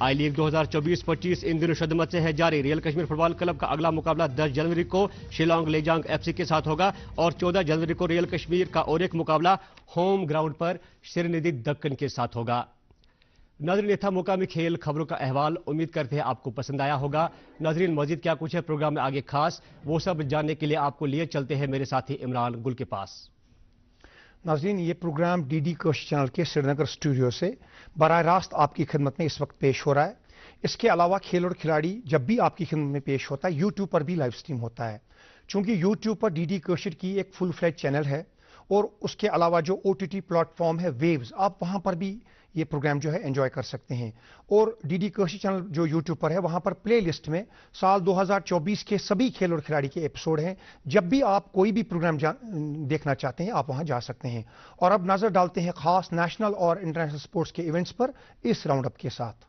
آئی league 2024-25 ان دنوں شدمت سے ہے جاری. ریئل کشمیر فٹ بال کلب کا اگلا مقابلہ 10 جنوری کو شیلانگ لیجانگ ایف سی کے ساتھ ہوگا اور 14 جنوری کو ریئل کشمیر کا اور ایک مقابلہ ہوم گراؤنڈ پر شریندی دکن کے ساتھ ہوگا. ناظرین یہ تھا مقامی کھیل خبروں کا احوال. امید کرتے ہیں آپ کو پسند آیا ہوگا. ناظرین مزید کیا کچھ ہے پروگرام میں آگے خاص وہ سب جاننے کے لیے آپ کو لیے چلتے ہیں میرے ساتھی عمران گل کے پاس. ناظرین یہ پروگرام ڈی ڈی کوشش چینل کے سری نگر اسٹوڈیو سے براہ راست آپ کی خدمت میں اس وقت پیش ہو رہا ہے. اس کے علاوہ کھیل اور کھلاڑی جب بھی آپ کی خدمت میں پیش ہوتا ہے یوٹیوب پر بھی لائیو سٹریم ہوتا ہے. چونکہ یوٹیوب پر ڈی ڈی کوشش کی ایک فل فلیج چینل ہے اور اس کے علاوہ جو O T T plate form ہے ویوز آپ وہاں پر بھی یہ پروگرام جو ہے انجوائے کر سکتے ہیں. اور ڈی ڈی کوشش چینل جو یوٹیوب پر ہے وہاں پر پلے لسٹ میں سال 2024 کے سبھی کھیل اور کھلاڑی کے ایپیسوڈ ہیں. جب بھی آپ کوئی بھی پروگرام دیکھنا چاہتے ہیں آپ وہاں جا سکتے ہیں. اور اب نظر ڈالتے ہیں خاص نیشنل اور انٹرنیشنل سپورٹس کے ایونٹس پر اس راؤنڈ اپ کے ساتھ.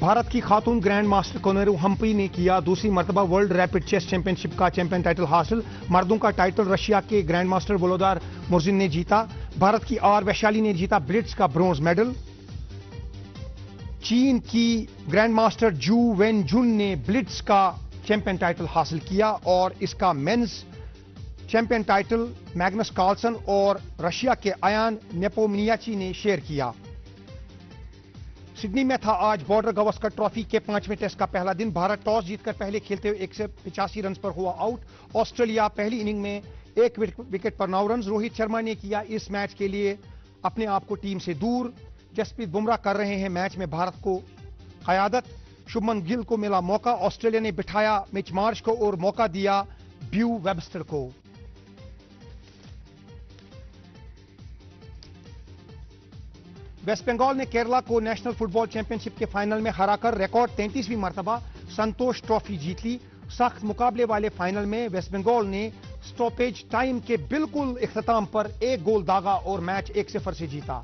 بھارت کی خاتون گرینڈ ماسٹر کونیرو ہمپی نے کیا دوسری مرتبہ ورلڈ ریپڈ چیس چیمپئن شپ کا چیمپئن ٹائٹل حاصل. مردوں کا ٹائٹل رشیا کے گرینڈ ماسٹر ولودار مورزن نے جیتا. بھارت کی آر ویشالی نے جیتا بلٹز کا برونز میڈل. چین کی گرینڈ ماسٹر جو وین جن نے بلٹز کا چیمپئن ٹائٹل حاصل کیا اور اس کا men's champion title Magnus Carlsen اور رشیا کے ایان نیپومنیاچی نے شیئر کیا. سڈنی میں تھا آج بارڈر گواسکر ٹرافی کے 5ویں ٹیسٹ کا پہلا دن. بھارت ٹاس جیت کر پہلے کھیلتے ہوئے 185 رنز پر ہوا آؤٹ. آسٹریلیا پہلی اننگ میں 1 وکٹ پر 9 رنز. روہت شرما نے کیا اس میچ کے لیے اپنے آپ کو ٹیم سے دور. جسپریت بمراہ کر رہے ہیں میچ میں بھارت کو قیادت. شبمن گل کو ملا موقع. آسٹریلیا نے بٹھایا مچ مارش کو اور موقع دیا بیو ویبسٹر کو. ویسٹ بنگال نے کیرلا کو نیشنل فٹ بال چیمپئن شپ کے فائنل میں ہرا کر ریکارڈ 33ویں مرتبہ سنتوش ٹرافی جیت لی. سخت مقابلے والے فائنل میں ویسٹ بنگال نے سٹاپیج ٹائم کے بالکل اختتام پر 1 گول داغا اور میچ 1-0 سے جیتا.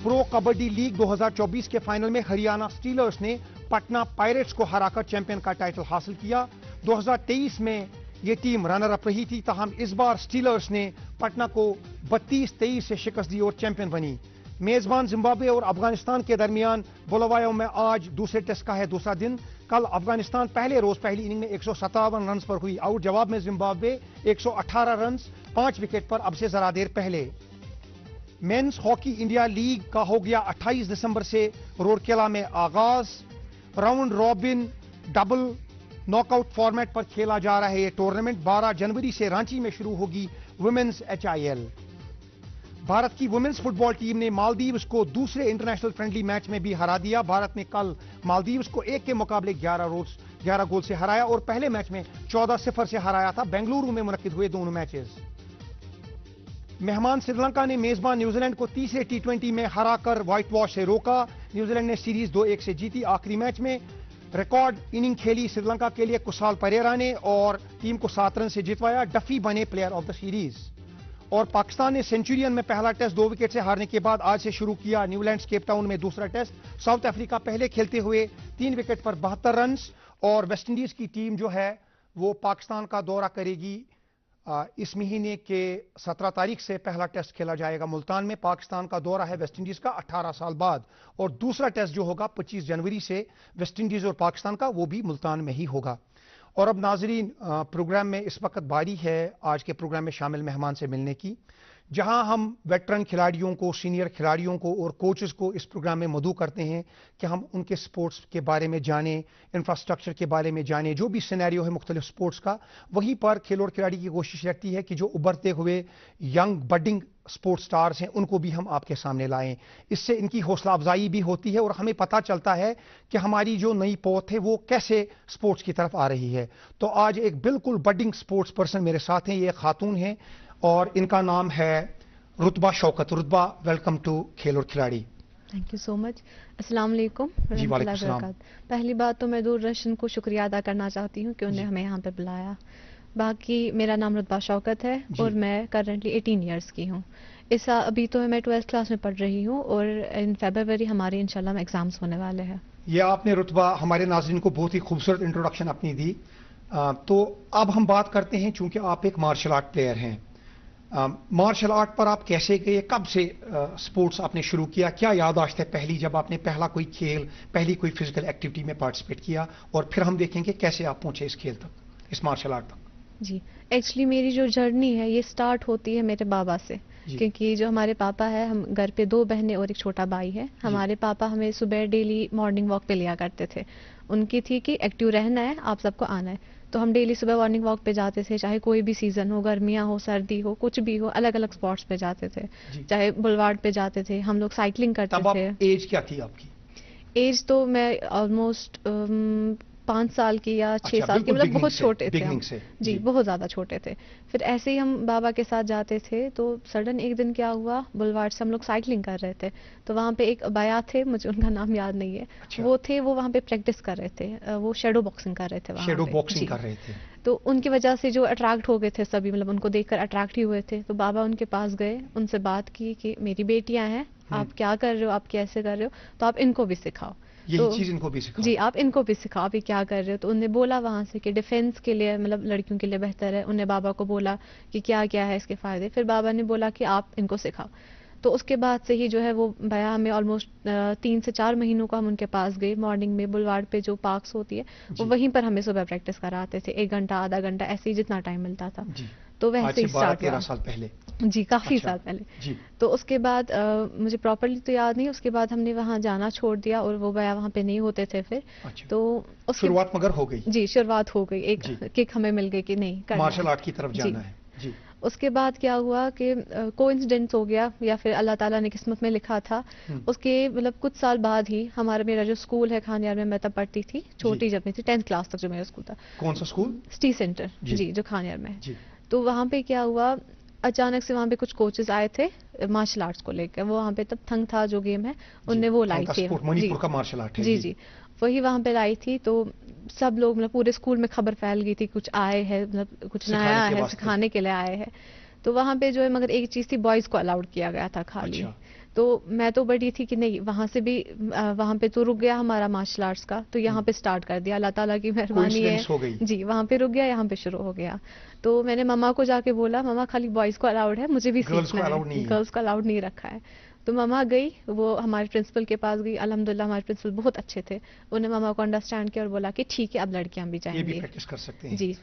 پرو کبڈی لیگ 2024 کے فائنل میں ہریانہ سٹیلرز نے پٹنہ پائریٹس کو ہرا کر چیمپئن کا ٹائٹل حاصل کیا. 2023 میں یہ ٹیم رنر اپ رہی تھی تاہم اس بار سٹیلرز نے پٹنہ کو 32-23 سے شکست دی اور چیمپئن بنی. میزبان زمبابوے اور افغانستان کے درمیان بولوایو میں آج دوسرے ٹیسٹ کا ہے دوسرا دن. کل افغانستان پہلے روز پہلی اننگ میں 157 رنز پر ہوئی آؤٹ. جواب میں زمبابوے 118 رنز 5 وکٹ پر اب سے ذرا دیر پہلے. مینز ہاکی انڈیا لیگ کا ہو گیا 28 دسمبر سے رورکیلا میں آغاز. Round robin double knock out format پر کھیلا جا رہا ہے یہ ٹورنامنٹ. 12 جنوری سے رانچی میں شروع ہوگی ویمنز HIL. بھارت کی ویمنز فٹ بال ٹیم نے مالدیوز کو دوسرے انٹرنیشنل فرینڈلی میچ میں بھی ہرا دیا. بھارت نے کل مالدیوز کو 1 کے مقابلے 11 گول سے ہرایا اور پہلے میچ میں 14-0 سے ہرایا تھا. بنگلورو میں منعقد ہوئے دونوں میچز. مہمان سری لنکا نے میزبان نیوزی لینڈ کو تیسرے T20 میں ہرا کر وائٹ واش سے روکا. نیوزی لینڈ نے سیریز 2-1 سے جیتی. آخری میچ میں ریکارڈ اننگ کھیلی سری لنکا کے لیے کسال پریرا نے اور ٹیم کو 7 رن سے جتوایا. ڈفی بنے پلیئر آف دا سیریز. اور پاکستان نے سینچورین میں پہلا ٹیسٹ 2 وکٹ سے ہارنے کے بعد آج سے شروع کیا نیو لینڈز کیپ ٹاؤن میں دوسرا ٹیسٹ. ساؤتھ افریقہ پہلے کھیلتے ہوئے 3 وکٹ پر 72 رنز. اور ویسٹ انڈیز کی ٹیم جو ہے وہ پاکستان کا دورہ کرے گی. اس مہینے کے 17 تاریخ سے پہلا ٹیسٹ کھیلا جائے گا ملتان میں. پاکستان کا دورہ ہے ویسٹ انڈیز کا 18 سال بعد. اور دوسرا ٹیسٹ جو ہوگا 25 جنوری سے ویسٹ انڈیز اور پاکستان کا وہ بھی ملتان میں ہی ہوگا. اور اب ناظرین پروگرام میں اس وقت باری ہے آج کے پروگرام میں شامل مہمان سے ملنے کی جہاں ہم ویٹرن کھلاڑیوں کو سینئر کھلاڑیوں کو اور کوچز کو اس پروگرام میں مدعو کرتے ہیں کہ ہم ان کے سپورٹس کے بارے میں جانیں انفراسٹرکچر کے بارے میں جانیں جو بھی سینیریو ہے مختلف سپورٹس کا. وہیں پر کھیل اور کھلاڑی کی کوشش رہتی ہے کہ جو ابھرتے ہوئے ینگ بڈنگ سپورٹ سٹارز ہیں ان کو بھی ہم آپ کے سامنے لائیں. اس سے ان کی حوصلہ افزائی بھی ہوتی ہے اور ہمیں پتہ چلتا ہے کہ ہماری جو نئی پوت ہے وہ کیسے سپورٹس کی طرف آ رہی ہے. تو آج ایک بالکل بڈنگ سپورٹس پرسن میرے ساتھ ہیں. یہ ایک خاتون ہیں اور ان کا نام ہے رتبہ شوکت. رتبہ ویلکم ٹو کھیل اور کھلاڑی. تھینک یو سو مچ. السلام علیکم جی وعلیکم السلام. پہلی بات تو میں دوردرشن کو شکریہ ادا کرنا چاہتی ہوں کہ انہوں نے ہمیں یہاں پہ بلایا. باقی میرا نام رتبہ شوکت ہے اور میں کرنٹلی 18 ایئرس کی ہوں. ابھی تو میں 12th کلاس میں پڑھ رہی ہوں اور ان فیبروری ہمارے انشاءاللہ میں ایگزامس ہونے والے ہیں. یہ آپ نے رتبہ ہمارے ناظرین کو بہت ہی خوبصورت انٹروڈکشن اپنی دی. تو اب ہم بات کرتے ہیں چونکہ آپ ایک مارشل آرٹ پلیئر ہیں. مارشل آرٹ پر آپ کیسے گئے, کب سے سپورٹس آپ نے شروع کیا, کیا یادداشت ہے پہلی جب آپ نے پہلا کوئی کھیل, پہلی کوئی فزیکل ایکٹیویٹی میں پارٹیسپیٹ کیا, اور پھر ہم دیکھیں گے کیسے آپ پہنچے اس کھیل تک, اس مارشل آرٹ تک. جی ایکچولی میری جو جرنی ہے یہ سٹارٹ ہوتی ہے میرے بابا سے, کیونکہ جو ہمارے پاپا ہے, ہم گھر پہ 2 بہنیں اور ایک چھوٹا بھائی ہے. ہمارے پاپا ہمیں صبح ڈیلی مارننگ واک پہ لیا کرتے تھے. ان کی تھی کہ ایکٹیو رہنا ہے, آپ سب کو آنا ہے. تو ہم ڈیلی صبح مارننگ واک پہ جاتے تھے, چاہے کوئی بھی سیزن ہو, گرمیاں ہو, سردی ہو, کچھ بھی ہو, الگ الگ اسپاٹس پہ جاتے تھے. چاہے بلواڑ پہ جاتے تھے, ہم لوگ سائیکلنگ کرتے تھے. ایج کیا تھی آپ کی؟ ایج تو میں آلموسٹ 5 سال کی یا 6 سال کی, مطلب بہت چھوٹے تھے ہم. جی بہت زیادہ چھوٹے تھے. پھر ایسے ہی ہم بابا کے ساتھ جاتے تھے. تو سڈن ایک دن کیا ہوا, بلواڑ سے ہم لوگ سائیکلنگ کر رہے تھے, تو وہاں پہ ایک بیا تھے, مجھے ان کا نام یاد نہیں ہے, وہ تھے, وہ وہاں پہ پریکٹس کر رہے تھے, وہ شیڈو باکسنگ کر رہے تھے وہاں. شیڈو باکسنگ کر رہے تھے. تو ان کی وجہ سے جو اٹریکٹ ہو گئے تھے سبھی, مطلب ان کو دیکھ کر اٹریکٹ ہی ہوئے تھے. تو بابا ان کے پاس گئے, ان سے بات کی کہ میری بیٹیاں ہیں, آپ کیا کر رہے ہو, آپ کیسے کر رہے ہو, تو آپ ان کو بھی سکھاؤ. یہی چیز ان کو بھی سکھاؤ. جی آپ ان کو بھی سکھاؤ, آپ کیا کر رہے ہو. تو انہوں نے بولا وہاں سے کہ ڈیفینس کے لیے, مطلب لڑکیوں کے لیے بہتر ہے. انہیں بابا کو بولا کہ کیا کیا ہے اس کے فائدے. پھر بابا نے بولا کہ آپ ان کو سکھاؤ. تو اس کے بعد سے ہی جو ہے وہ بھیا ہمیں آلموسٹ 3 سے 4 مہینوں کو ہم ان کے پاس گئے. مارننگ میں بلواڑ پہ جو پارکس ہوتی ہے, وہ وہیں پر ہمیں صبح پریکٹس کراتے تھے, 1 گھنٹہ آدھا گھنٹہ ایسے ہی جتنا ٹائم ملتا تھا. تو ویسے ہی اسٹارٹ ہوا. 12-13 سال پہلے. جی کافی سال پہلے. تو اس کے بعد مجھے پراپرلی تو یاد نہیں, اس کے بعد ہم نے وہاں جانا چھوڑ دیا, اور وہ بھیا وہاں پہ نہیں ہوتے تھے پھر. تو شروعات مگر ہو گئی. جی شروعات ہو گئی, ایک کک ہمیں مل گئی کہ نہیں مارشل آرٹ کی طرف جانا ہے. جی اس کے بعد کیا ہوا کہ کوئنسیڈنس ہو گیا, یا پھر اللہ تعالیٰ نے قسمت میں لکھا تھا. اس کے مطلب کچھ سال بعد ہی میرا جو اسکول ہے کھانیار میں تب پڑھتی تھی, چھوٹی جب میں تھی 10th کلاس تک جو میرا اسکول تھا. کون سا اسکول؟ City centre. جی جو کھانیار میں. تو وہاں پہ کیا ہوا, اچانک سے وہاں پہ کچھ کوچز آئے تھے مارشل آرٹس کو لے کر. وہ وہاں پہ تب تھنگ تھا جو گیم ہے, ان نے وہ لائی تھی. منی پور کا مارشل آرٹ ہے. جی وہی وہاں پہ لائی تھی. تو سب لوگ, مطلب پورے اسکول میں خبر پھیل گئی تھی, کچھ آئے ہیں, مطلب کچھ نیا ہے, سکھانے کے لیے آئے ہیں. تو وہاں پہ جو ہے, مگر ایک چیز تھی, بوائز کو الاؤڈ کیا گیا تھا خالی. تو میں تو بڑی تھی کہ نہیں, وہاں سے بھی وہاں پہ تو رک گیا ہمارا مارشل آرٹس کا, تو یہاں پہ سٹارٹ کر دیا. اللہ تعالیٰ کی مہربانی ہے. جی وہاں پہ رک گیا, یہاں پہ شروع ہو گیا. تو میں نے مما کو جا کے بولا, مما خالی بوائز کو الاؤڈ ہے, مجھے بھی سیکھنا ہے, گرلس کو الاؤڈ نہیں رکھا ہے. تو مما گئی, وہ ہمارے پرنسپل کے پاس گئی. الحمدللہ ہمارے پرنسپل بہت اچھے تھے, انہوں نے مما کو انڈرسٹینڈ کیا اور بولا کہ ٹھیک ہے اب لڑکیاں بھی جائیں گی, پریکٹس کر سکتے ہیں. جی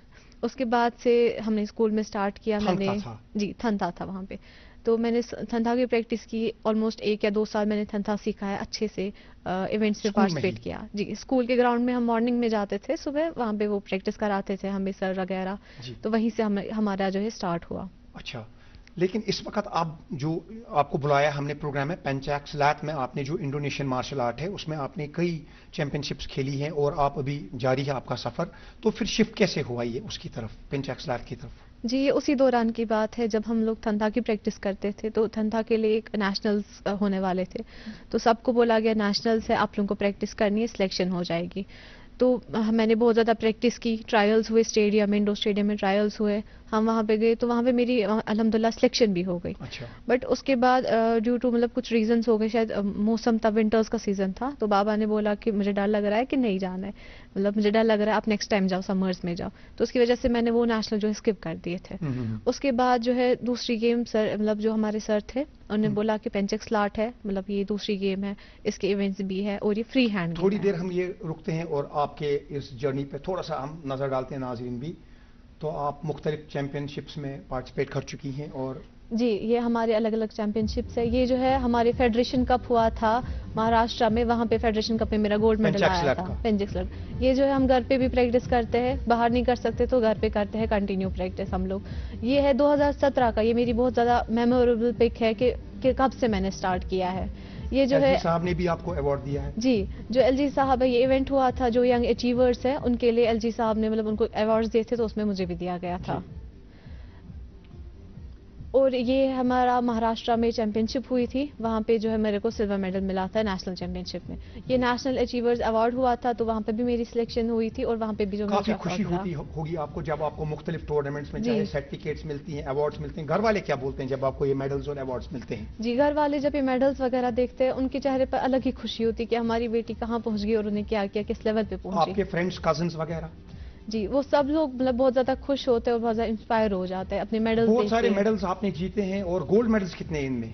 اس کے بعد سے ہم نے اسکول میں سٹارٹ کیا. میں نے جی تھنتا تھا وہاں پہ, تو میں نے تھنتا کی پریکٹس کی. آلموسٹ 1 یا 2 سال میں نے تھنتا سیکھا ہے اچھے سے. ایونٹس میں پارٹیسپیٹ کیا. جی اسکول کے گراؤنڈ میں ہم مارننگ میں جاتے تھے صبح, وہاں پہ وہ پریکٹس کراتے تھے ہمیں سر وغیرہ. تو وہیں سے ہمارا جو ہے سٹارٹ ہوا. اچھا, لیکن اس وقت آپ کو بلایا ہم نے پروگرام ہے پینچاک سلات میں, آپ نے جو انڈونیشین مارشل آرٹ ہے اس میں آپ نے کئی چیمپئن شپس کھیلی ہیں, اور آپ ابھی جاری ہے آپ کا سفر. تو پھر شفٹ کیسے ہوا یہ اس کی طرف, پینچاک سلات کی طرف؟ جی یہ اسی دوران کی بات ہے جب ہم لوگ تھنتا کی پریکٹس کرتے تھے. تو تھنتا کے لیے ایک نیشنلز ہونے والے تھے, تو سب کو بولا گیا نیشنلز ہے, آپ لوگوں کو پریکٹس کرنی ہے, سلیکشن ہو جائے گی. تو میں نے بہت زیادہ پریکٹس کی. ٹرائلز ہوئے اسٹیڈیم, انڈور اسٹیڈیم میں ٹرائلز ہوئے, ہم وہاں پہ گئے. تو وہاں پہ میری الحمدللہ سلیکشن بھی ہو گئی. بٹ اس کے بعد ڈیو ٹو مطلب کچھ ریزنس ہو گئے, شاید موسم تھا, ونٹرز کا سیزن تھا. تو بابا نے بولا کہ مجھے ڈر لگ رہا ہے کہ نہیں جانا ہے, مطلب مجھے ڈر لگ رہا ہے, آپ نیکسٹ ٹائم جاؤ, سمرز میں جاؤ. تو اس کی وجہ سے میں نے وہ نیشنل جو ہے اسکپ کر دیے تھے. اس کے بعد جو ہے دوسری گیم سر, مطلب جو ہمارے سر تھے, انہوں نے بولا کہ پینچک سلاٹ ہے, مطلب یہ دوسری گیم ہے, اس کے ایونٹس بھی ہے, اور یہ فری ہینڈ. تھوڑی دیر ہم یہ رکتے ہیں اور آپ کے اس جرنی پہ تھوڑا سا ہم نظر ڈالتے ہیں ناظرین بھی. تو آپ مختلف چیمپئن شپس میں پارٹیسپیٹ کر چکی ہیں. اور جی یہ ہمارے الگ الگ چیمپئن شپس ہے. یہ جو ہے ہمارے فیڈریشن کپ ہوا تھا مہاراشٹر میں, وہاں پہ فیڈریشن کپ میں میرا گولڈ میڈل آیا تھا. پینچک سلاٹ یہ جو ہے ہم گھر پہ بھی پریکٹس کرتے ہیں, باہر نہیں کر سکتے تو گھر پہ کرتے ہیں کنٹینیو پریکٹس ہم لوگ. یہ ہے 2017 کا, یہ میری بہت زیادہ میموریبل پک ہے کہ کب سے میں نے سٹارٹ کیا ہے. یہ جو ہے صاحب نے بھی آپ کو ایوارڈ دیا ہے. جی جو ایل جی صاحب ہے, یہ ایونٹ ہوا تھا جو ینگ اچیورز ہیں ان کے لیے, ایل جی صاحب نے مطلب ان کو ایوارڈز دیے تھے, تو اس میں مجھے بھی دیا گیا تھا. ایوارڈز دیے تھے, اس میں مجھے بھی دیا گیا تھا. جی. جی اس کے بعد جو ہے دوسری گیم سر, مطلب جو ہمارے سر تھے, انہوں نے بولا کہ پینچک سلاٹ ہے, مطلب یہ دوسری گیم ہے, اس کے ایونٹس بھی ہے, اور یہ فری ہینڈ. جی. اور یہ ہمارا مہاراشٹرا میں چیمپئن شپ ہوئی تھی, وہاں پہ جو ہے میرے کو سلور میڈل ملا تھا نیشنل چیمپئن شپ میں. یہ نیشنل اچیورز ایوارڈ ہوا تھا, تو وہاں پہ بھی میری سلیکشن ہوئی تھی, اور وہاں پہ بھی جو کافی خوشی ہوتی ہوگی آپ کو جب آپ کو مختلف ٹورنامنٹس میں چاہے سرٹیفکیٹس ملتی ہیں, ایوارڈز ملتے ہیں. گھر والے کیا بولتے ہیں جب آپ کو یہ میڈلز اور ایوارڈز ملتے ہیں؟ جی, گھر والے جب یہ میڈلز وغیرہ دیکھتے ہیں ان کے چہرے پر الگ ہی خوشی ہوتی ہے کہ ہماری بیٹی کہاں پہنچ گئی اور انہیں کیا کیا, کس لیول پہ پہنچی. آپ کے فرینڈز, کزنز وغیرہ؟ جی, وہ سب لوگ مطلب بہت زیادہ خوش ہوتے ہیں اور بہت زیادہ انسپائر ہو جاتے ہیں اپنے میڈلز. بہت سارے میڈلز آپ نے جیتے ہیں, اور گولڈ میڈلز کتنے ہیں ان میں؟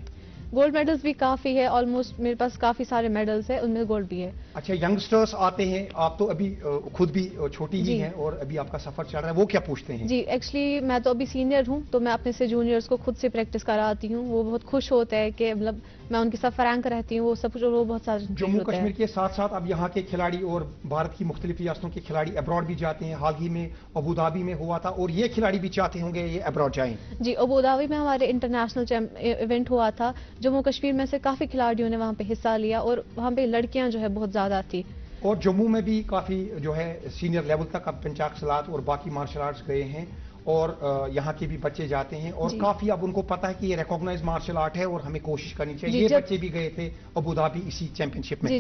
گولڈ میڈلز بھی کافی ہے, آلموسٹ میرے پاس کافی سارے میڈلز ہیں, ان میں گولڈ بھی ہے. اچھا, ینگسٹرز آتے ہیں, آپ تو ابھی خود بھی چھوٹی ہی ہیں اور ابھی آپ کا سفر چل رہا ہے, وہ کیا پوچھتے ہیں؟ جی, ایکچولی میں تو ابھی سینئر ہوں, تو میں اپنے سے جونیئرز کو خود سے پریکٹس کراتی ہوں. وہ بہت خوش ہوتے ہیں کہ مطلب میں ان کے ساتھ فرینک رہتی ہوں, وہ سب کچھ, اور وہ بہت سارے جموں کشمیر کے ساتھ ساتھ اب یہاں کے کھلاڑی اور بھارت کی مختلف ریاستوں کے کھلاڑی ابراڈ بھی جاتے ہیں. حال ہی میں ابوظہبی میں ہوا تھا, اور یہ کھلاڑی بھی چاہتے ہوں گے یہ ابراڈ جائیں. جی, ابوظہبی میں ہمارے انٹرنیشنل ایونٹ ہوا تھا. جموں کشمیر میں سے کافی کھلاڑیوں نے وہاں پہ حصہ لیا, اور وہاں پہ لڑکیاں جو ہے بہت زیادہ تھی. اور جموں میں بھی کافی جو ہے سینئر لیول تک اب پنچاک سلات اور باقی مارشل آرٹس گئے ہیں, اور یہاں کے بھی بچے جاتے ہیں, اور کافی اب ان کو پتا ہے کہ یہ ریکگنائز مارشل آرٹ ہے اور ہمیں کوشش کرنی چاہیے. یہ بچے بھی گئے تھے ابوظہبی اسی چیمپئن شپ میں. جی,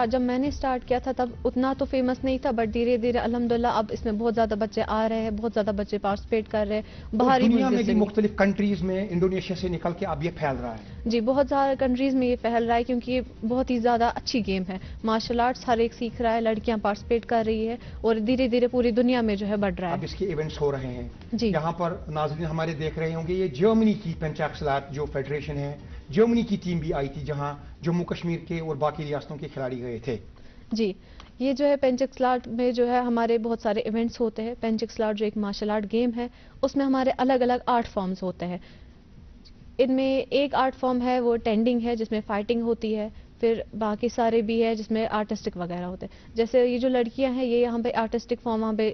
جب میں نے اسٹارٹ کیا تھا تب اتنا تو فیمس نہیں تھا, بٹ دھیرے دھیرے الحمدللہ اب اس میں بہت زیادہ بچے آ رہے ہیں, بہت زیادہ بچے پارٹیسپیٹ کر رہے ہیں. باہری دنیا میں بھی مختلف کنٹریز میں انڈونیشیا سے نکل کے اب یہ پھیل رہا ہے. جی, بہت زیادہ کنٹریز میں یہ پھیل رہا ہے, کیونکہ یہ بہت ہی زیادہ اچھی گیم ہے. مارشل آرٹس ہر ایک سیکھ رہا ہے, لڑکیاں پارٹیسپیٹ کر رہی ہے, اور دھیرے دھیرے پوری دنیا میں جو ہے بڑھ رہا ہے. اب اس کے ایونٹس ہو رہے ہیں. جی, یہاں پر ناظرین ہمارے دیکھ رہے ہوں گے, یہ جرمنی کی پنچاک سلات جو فیڈریشن ہے, جرمنی کی ٹیم بھی آئی تھی, جہاں جموں کشمیر کے اور باقی ریاستوں کے کھلاڑی گئے تھے. جی, یہ جو ہے پنچک سلاٹ میں جو ہے ہمارے بہت سارے ایونٹس ہوتے ہیں. پنچک سلاٹ جو ایک مارشل آرٹ گیم ہے, اس میں ہمارے الگ الگ آرٹ فارمز ہوتے ہیں. ان میں ایک آرٹ فارم ہے وہ ٹینڈنگ ہے, جس میں فائٹنگ ہوتی ہے. پھر باقی سارے بھی ہے جس میں آرٹسٹک وغیرہ ہوتے ہیں. جیسے یہ جو لڑکیاں ہیں یہ یہاں پہ آرٹسٹک فارم, وہاں پہ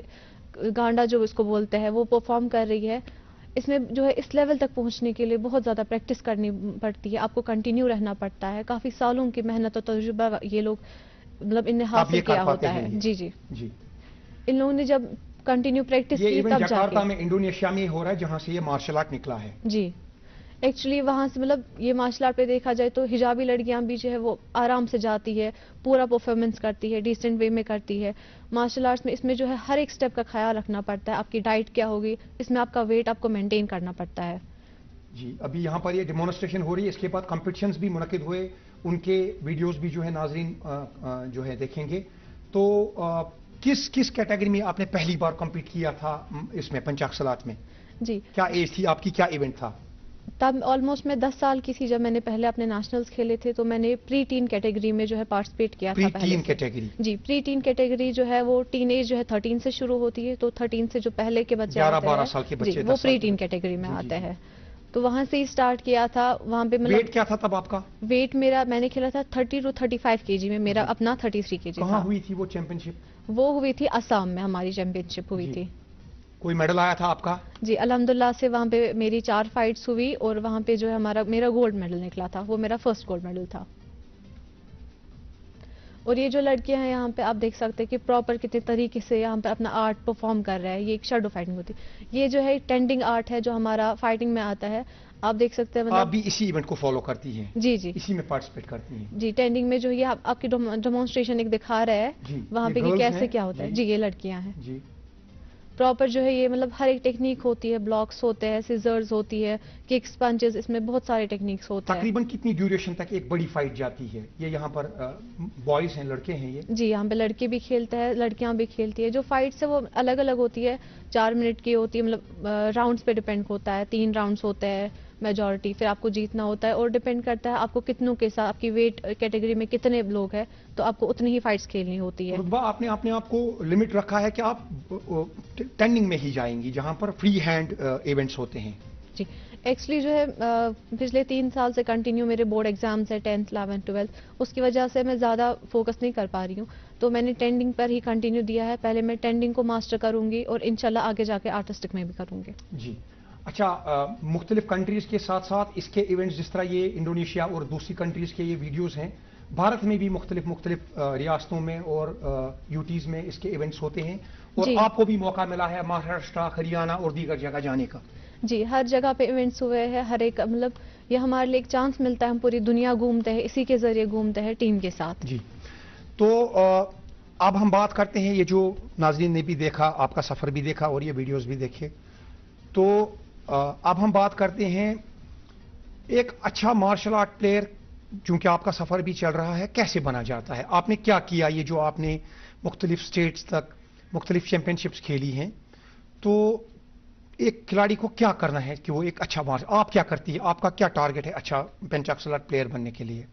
گانڈا جو اس کو بولتے ہیں وہ پرفارم کر رہی ہے. اس میں جو ہے اس لیول تک پہنچنے کے لیے بہت زیادہ پریکٹس کرنی پڑتی ہے, آپ کو کنٹینیو رہنا پڑتا ہے. کافی سالوں کی محنت اور تجربہ یہ لوگ مطلب ان نے حاصل کیا ہوتا ہے. جی جی جی, ان لوگوں نے جب کنٹینیو پریکٹس کی تب جا جکارتا میں انڈونیشیا میں ہو رہا ہے, جہاں سے یہ مارشل آرٹ نکلا ہے. جی, ایکچولی وہاں سے مطلب یہ مارشل آرٹ پہ دیکھا جائے تو حجابی لڑکیاں بھی جو ہے وہ آرام سے جاتی ہے, پورا پرفارمنس کرتی ہے, ڈیسنٹ وے میں کرتی ہے. مارشل آرٹس میں اس میں جو ہے ہر ایک سٹیپ کا خیال رکھنا پڑتا ہے. آپ کی ڈائٹ کیا ہوگی, اس میں آپ کا ویٹ آپ کو مینٹین کرنا پڑتا ہے. جی, ابھی یہاں پر یہ ڈیمونسٹریشن ہو رہی ہے, اس کے بعد کمپٹیشنز بھی منعقد ہوئے, ان کے ویڈیوز بھی جو ہے ناظرین جو ہے دیکھیں گے. تو کس کیٹیگری میں آپ نے پہلی بار کمپیٹ کیا تھا اس میں پنچاک سلات میں؟ جی, کیا ایج تھی آپ کی, کیا ایونٹ تھا؟ تب آلموسٹ میں 10 سال کی تھی جب میں نے پہلے اپنے نیشنلز کھیلے تھے. تو میں نے پری ٹین کیٹیگری میں جو ہے پارٹیسپیٹ کیا تھا. پری ٹین کیٹیگری؟ جی, پری ٹین کیٹیگری جو ہے وہ ٹین ایج جو ہے 13 سے شروع ہوتی ہے. تو 13 سے جو پہلے کے بچے 11-12 سال کے بچے, وہ پری ٹین کیٹیگری میں آتے ہیں. تو وہاں سے ہی اسٹارٹ کیا تھا. وہاں پہ ویٹ کیا تھا تب آپ کا؟ ویٹ میرا, میں نے کھیلا تھا 30 to 35 kg میں, میرا اپنا 33 kg تھا. کہاں ہوئی تھی وہ چیمپئن شپ؟ وہ ہوئی تھی آسام میں, ہماری چیمپئن شپ ہوئی تھی. کوئی میڈل آیا تھا آپ کا؟ جی, الحمدللہ سے وہاں پہ میری 4 فائٹس ہوئی, اور وہاں پہ جو ہے میرا گولڈ میڈل نکلا تھا. وہ میرا فرسٹ گولڈ میڈل تھا. اور یہ جو لڑکیاں ہیں یہاں پہ آپ دیکھ سکتے ہیں کہ پراپر کتنے طریقے سے یہاں پہ اپنا آرٹ پرفارم کر رہا ہے. یہ ایک شیڈو فائٹنگ ہوتی ہے. یہ جو ہے ٹینڈنگ آرٹ ہے جو ہمارا فائٹنگ میں آتا ہے. آپ دیکھ سکتے ہیں آپ بھی اسی ایونٹ کو فالو کرتی ہیں؟ جی جی, اسی میں پارٹیسپیٹ کرتی ہیں. جی, ٹینڈنگ میں جو یہ آپ کی ڈیمونسٹریشن ایک دکھا رہا ہے وہاں پہ کہ کیسے کیا ہوتا ہے. جی, یہ لڑکیاں ہیں. جی, پراپر جو ہے یہ مطلب ہر ایک ٹیکنیک ہوتی ہے, بلاکس ہوتے ہیں, سیزرز ہوتی ہے, ککس, پنچز, اس میں بہت سارے ٹیکنیکس ہوتے ہیں. تقریباً کتنی ڈیوریشن تک ایک بڑی فائٹ جاتی ہے؟ یہ یہاں پر بوائز ہیں, لڑکے ہیں یہ؟ جی, یہاں پہ لڑکے بھی کھیلتے ہیں, لڑکیاں بھی کھیلتی ہے. جو فائٹس ہے وہ الگ الگ ہوتی ہے, 4 منٹ کی ہوتی ہے, مطلب راؤنڈس پہ ڈیپینڈ ہوتا ہے. 3 راؤنڈس ہوتے ہیں میجورٹی, پھر آپ کو جیتنا ہوتا ہے, اور ڈیپینڈ کرتا ہے آپ کو کتنوں کے ساتھ, آپ کی ویٹ کیٹیگری میں کتنے لوگ ہیں, تو آپ کو اتنی ہی فائٹس کھیلنی ہوتی ہے. رتبہ آپ نے اپنے آپ کو لمٹ رکھا ہے کہ آپ ٹینڈنگ میں ہی جائیں گی جہاں پر فری ہینڈ ایونٹس ہوتے ہیں؟ جی, ایکچولی جو ہے پچھلے 3 سال سے کنٹینیو میرے بورڈ ایگزامز ہیں 10th 11th 12th, اس کی وجہ سے میں زیادہ فوکس نہیں کر پا رہی ہوں. تو میں نے ٹینڈنگ پر ہی کنٹینیو دیا ہے. پہلے میں ٹینڈنگ کو ماسٹر کروں گی, اور انشاءاللہ آگے جا کے آرٹسٹک میں بھی کروں گی. جی, اچھا, مختلف کنٹریز کے ساتھ ساتھ اس کے ایونٹس جس طرح یہ انڈونیشیا اور دوسری کنٹریز کے یہ ویڈیوز ہیں, بھارت میں بھی مختلف ریاستوں میں اور یوٹیز میں اس کے ایونٹس ہوتے ہیں, اور آپ کو بھی موقع ملا ہے مہاراشٹر, ہریانہ اور دیگر جگہ جانے کا. جی ہر جگہ پہ ایونٹس ہوئے ہیں، ہر ایک مطلب یہ ہمارے لیے ایک چانس ملتا ہے، ہم پوری دنیا گھومتے ہیں، اسی کے ذریعے گھومتے ہیں ٹیم کے ساتھ. جی تو اب ہم بات کرتے ہیں، یہ جو ناظرین نے بھی دیکھا، آپ کا سفر بھی دیکھا اور یہ ویڈیوز بھی دیکھے، تو اب ہم بات کرتے ہیں ایک اچھا مارشل آرٹ پلیئر، چونکہ آپ کا سفر بھی چل رہا ہے، کیسے بنا جاتا ہے؟ آپ نے کیا کیا؟ یہ جو آپ نے مختلف سٹیٹس تک مختلف چیمپئن شپس کھیلی ہیں، تو ایک کھلاڑی کو کیا کرنا ہے کہ وہ ایک اچھا آپ کیا کرتی ہے؟ آپ کا کیا ٹارگٹ ہے اچھا پینٹاکسل آرٹ پلیئر بننے کے لیے؟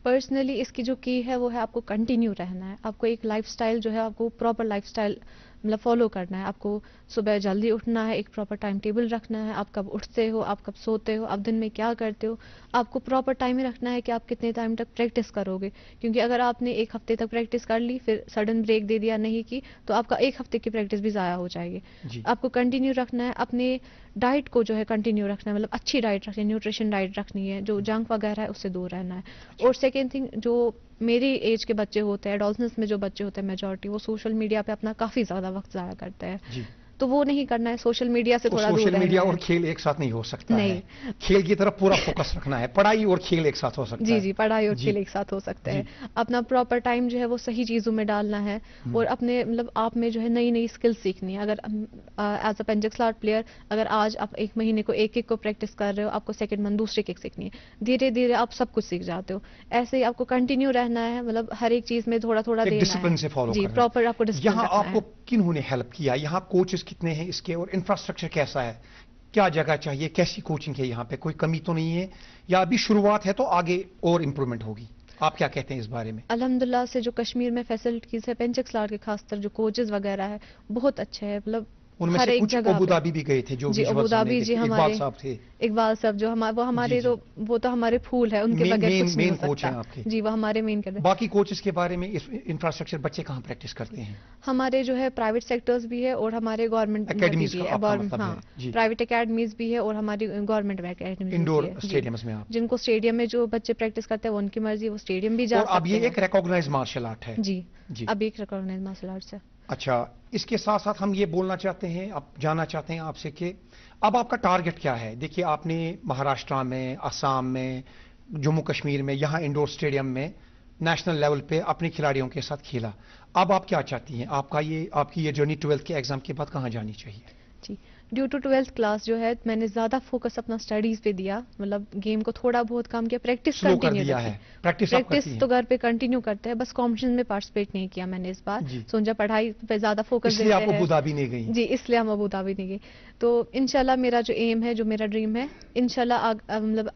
پرسنلی اس کی جو کی ہے وہ ہے آپ کو کنٹینیو رہنا ہے، آپ کو ایک لائف سٹائل جو ہے آپ کو پراپر لائف سٹائل مطلب فالو کرنا ہے. آپ کو صبح جلدی اٹھنا ہے، ایک پراپر ٹائم ٹیبل رکھنا ہے، آپ کب اٹھتے ہو، آپ کب سوتے ہو، آپ دن میں کیا کرتے ہو، آپ کو پراپر ٹائم ہی رکھنا ہے کہ آپ کتنے ٹائم تک پریکٹس کرو گے. کیونکہ اگر آپ نے ایک ہفتے تک پریکٹس کر لی پھر سڈن بریک دے دیا نہیں کی تو آپ کا ایک ہفتے کی پریکٹس بھی ضائع ہو جائے گی. جی. آپ کو کنٹینیو رکھنا ہے، اپنے ڈائٹ کو جو ہے کنٹینیو رکھنا ہے، مطلب اچھی ڈائٹ رکھنی ہے، نیوٹریشن ڈائٹ رکھنی ہے، جو جنک وغیرہ ہے اس سے دور رہنا ہے. اور سیکنڈ تھنگ، جو میری ایج کے بچے ہوتے ہیں، ایڈولسنس میں جو بچے ہوتے ہیں میجورٹی، وہ سوشل میڈیا پہ اپنا کافی زیادہ وقت ضائع کرتے ہیں. جی. تو وہ نہیں کرنا ہے، سوشل میڈیا سے تھوڑا دور رہنا ہے. سوشل میڈیا اور کھیل ایک ساتھ نہیں ہو سکتا ہے. نہیں، کھیل کی طرف پورا فوکس رکھنا ہے. پڑھائی اور کھیل ایک ساتھ ہو سکتا ہے. جی پڑھائی اور کھیل ایک ساتھ ہو سکتے ہیں. اپنا پراپر ٹائم جو ہے وہ صحیح چیزوں میں ڈالنا ہے، اور اپنے مطلب آپ میں جو ہے نئی نئی اسکل سیکھنی ہے. اگر ایز اے پینٹاکسل آرٹ پلیئر اگر آج آپ ایک مہینے کو ایک کو پریکٹس کر رہے ہو، آپ کو سیکنڈ منتھ دوسرے کک سیکھنی ہے، دھیرے دھیرے آپ سب کچھ سیکھ جاتے ہو. ایسے ہی آپ کو کنٹینیو رہنا ہے، مطلب ہر ایک چیز میں تھوڑا تھوڑا دینا ہے. ڈسپلن سے فالو جی کرنا. پراپر آپ کو ڈسپلن یہاں رکھنا آپ ہے. کو کنہوں نے ہیلپ کیا؟ یہاں کوچز کتنے ہیں اس کے، اور انفراسٹرکچر کیسا ہے؟ کیا جگہ چاہیے؟ کیسی کوچنگ ہے یہاں پہ؟ کوئی کمی تو نہیں ہے، یا ابھی شروعات ہے تو آگے اور امپرومنٹ ہوگی؟ آپ کیا کہتے ہیں اس بارے میں؟ الحمدللہ سے جو کشمیر میں فیسلٹیز ہے پینٹاکسل آرٹ کے، خاص کر جو کوچز وغیرہ ہے بہت اچھے ہیں. مطلب ان میں ہر سے ایک کچھ جگہ ابو پہ. دھابی بھی گئے تھے جو جی ابو ویژوئلز ہم نے دھابی، جی دیکھے. ہمارے اقبال صاحب تھے. اقبال صاحب جو وہ ہمارے جی. تو وہ تو ہمارے پھول ہے، ان کے بغیر کچھ نہیں ہو مین کوچ ہیں سکتا. آپ کے. جی وہ ہمارے مین کرتے ہیں. باقی کوچز کے بارے میں انفراسٹرکچر بچے کہاں پریکٹس کرتے ہیں؟ ہمارے جو ہے پرائیویٹ سیکٹرز بھی ہے اور ہمارے گورنمنٹ اکیڈمیز بھی کا ہے. آپ کا مطلب ہے؟ ہاں جی. پرائیویٹ اکیڈمیز بھی ہے اور ہماری گورنمنٹ اکیڈمیز انڈور بھی ہے. اسٹیڈیمز میں آپ جن کو اسٹیڈیم میں جو بچے پریکٹس کرتے ہیں وہ ان کی مرضی، وہ اسٹیڈیم بھی جا اور سکتے ہیں. اب یہ ایک ریکوگنائز مارشل آرٹ ہے. جی جی. اب ایک ریکوگنائز مارشل آرٹس ہے. اچھا، اس کے ساتھ ساتھ ہم یہ بولنا چاہتے ہیں، اب جاننا چاہتے ہیں آپ سے کہ اب آپ کا ٹارگٹ کیا ہے؟ دیکھیے آپ نے مہاراشٹر میں، آسام میں، جموں کشمیر میں، یہاں انڈور اسٹیڈیم میں نیشنل لیول پہ اپنے کھلاڑیوں کے ساتھ کھیلا. اب آپ کیا چاہتی ہیں؟ آپ کی یہ جرنی 12th کے ایگزام کے بعد کہاں جانی چاہیے؟ جی ڈیو ٹو 12th کلاس جو ہے میں نے زیادہ فوکس اپنا اسٹڈیز پہ دیا، مطلب گیم کو تھوڑا بہت کام کیا. پریکٹس سلو کر کنٹینیو دیا رکھی. ہے. پریکٹس تو گھر پہ کنٹینیو کرتے ہیں، بس کمپٹیشن میں پارٹیسپیٹ نہیں کیا میں نے اس بار. سوچا پڑھائی پہ زیادہ فوکس اس لیے آپ ابو دھابی نہیں گئی؟ جی اس لیے ہم ابو دھابی نہیں گئے. تو انشاءاللہ میرا جو ایم ہے، جو میرا ڈریم ہے، انشاءاللہ مطلب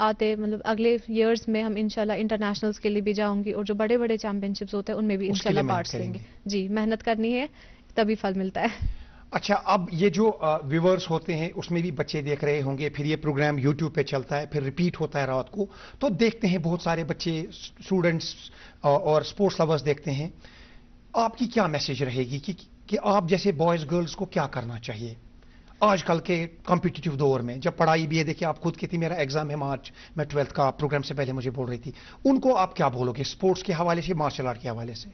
اگلے ایئرز میں ہم انشاءاللہ انٹرنیشنلز کے لیے بھی جاؤں گی، اور جو بڑے بڑے چیمپئن شپس ہوتے ہیں ان میں بھی انشاءاللہ پارٹس لیں گے. جی محنت کرنی ہے تبھی پھل ملتا ہے. اچھا، اب یہ جو ویورز ہوتے ہیں اس میں بھی بچے دیکھ رہے ہوں گے، پھر یہ پروگرام یوٹیوب پہ چلتا ہے، پھر ریپیٹ ہوتا ہے رات کو، تو دیکھتے ہیں بہت سارے بچے، اسٹوڈنٹس اور اسپورٹس لورز دیکھتے ہیں. آپ کی کیا میسج رہے گی کہ آپ جیسے بوائز گرلز کو کیا کرنا چاہیے آج کل کے کمپٹیٹیو دور میں، جب پڑھائی بھی ہے؟ دیکھیے آپ خود کہتی میرا ایگزام ہے مارچ میں 12th کا، پروگرام سے پہلے مجھے بول رہی تھی. ان کو آپ کیا بولو گے اسپورٹس کے حوالے سے، مارشل آرٹ کے حوالے سے؟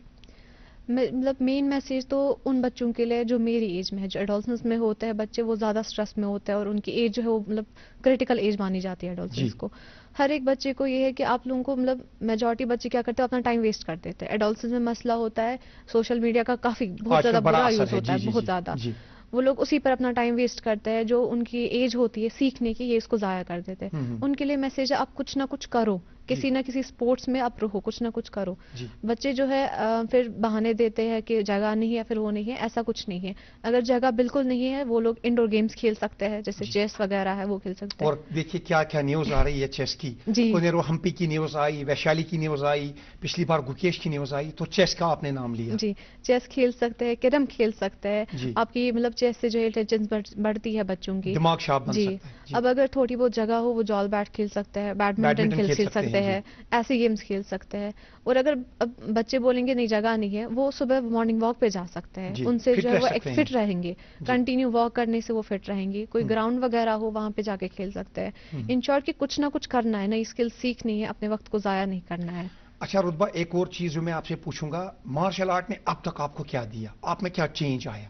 مطلب مین میسیج تو ان بچوں کے لیے جو میری ایج میں ہے، جو ایڈولسنس میں ہوتے ہیں بچے، وہ زیادہ سٹریس میں ہوتے ہیں اور ان کی ایج جو ہے وہ مطلب کریٹیکل ایج مانی جاتی ہے ایڈولسنس کو. ہر ایک بچے کو یہ ہے کہ آپ لوگوں کو مطلب میجورٹی بچے کیا کرتے ہیں، اپنا ٹائم ویسٹ کر دیتے ہیں. ایڈولسنس میں مسئلہ ہوتا ہے سوشل میڈیا کا کافی بہت زیادہ برا یوز ہوتا ہے، بہت زیادہ. وہ لوگ اسی پر اپنا ٹائم ویسٹ کرتے ہیں، جو ان کی ایج ہوتی ہے سیکھنے کی، یہ اس کو ضائع کر دیتے ہیں. ان کے لیے میسیج ہے آپ کچھ نہ کچھ کرو، کسی نہ کسی سپورٹس میں آپ رہو، کچھ نہ کچھ کرو. بچے جو ہے پھر بہانے دیتے ہیں کہ جگہ نہیں ہے، پھر وہ نہیں ہے. ایسا کچھ نہیں ہے. اگر جگہ بالکل نہیں ہے، وہ لوگ انڈور گیمز کھیل سکتے ہیں، جیسے چیس وغیرہ ہے وہ کھیل سکتے ہیں. اور دیکھیے کیا کیا نیوز آ رہی ہے چیس کی. کنیرو ہمپی کی نیوز آئی، ویشالی کی نیوز آئی، پچھلی بار گکیش کی نیوز آئی. تو چیس کا آپ نے نام لیا. جی چیس کھیل سکتے ہیں، کیرم کھیل سکتے ہیں. آپ کی مطلب چیس سے جو انٹیلیجنس بڑھتی ہے بچوں کی، دماغ شارپ بن سکتا ہے. اب اگر تھوڑی بہت جگہ ہو، وہ جال بیٹ کھیل سکتے ہیں، بیڈمنٹن کھیل سکتے ہیں، ایسے گیمز کھیل سکتے ہیں. اور اگر بچے بولیں گے نہیں جگہ نہیں ہے، وہ صبح مارننگ واک پہ جا سکتے ہیں. ان سے جو ہے وہ فٹ رہیں گے. کنٹینیو واک کرنے سے وہ فٹ رہیں گے. کوئی گراؤنڈ وغیرہ ہو وہاں پہ جا کے کھیل سکتے ہیں. ان شارٹ کہ کچھ نہ کچھ کرنا ہے، نئی اسکل سیکھنی ہے، اپنے وقت کو ضائع نہیں کرنا ہے. اچھا رتبہ، ایک اور چیز جو میں آپ سے پوچھوں گا، مارشل آرٹ نے اب تک آپ کو کیا دیا؟ آپ میں کیا چینج آیا؟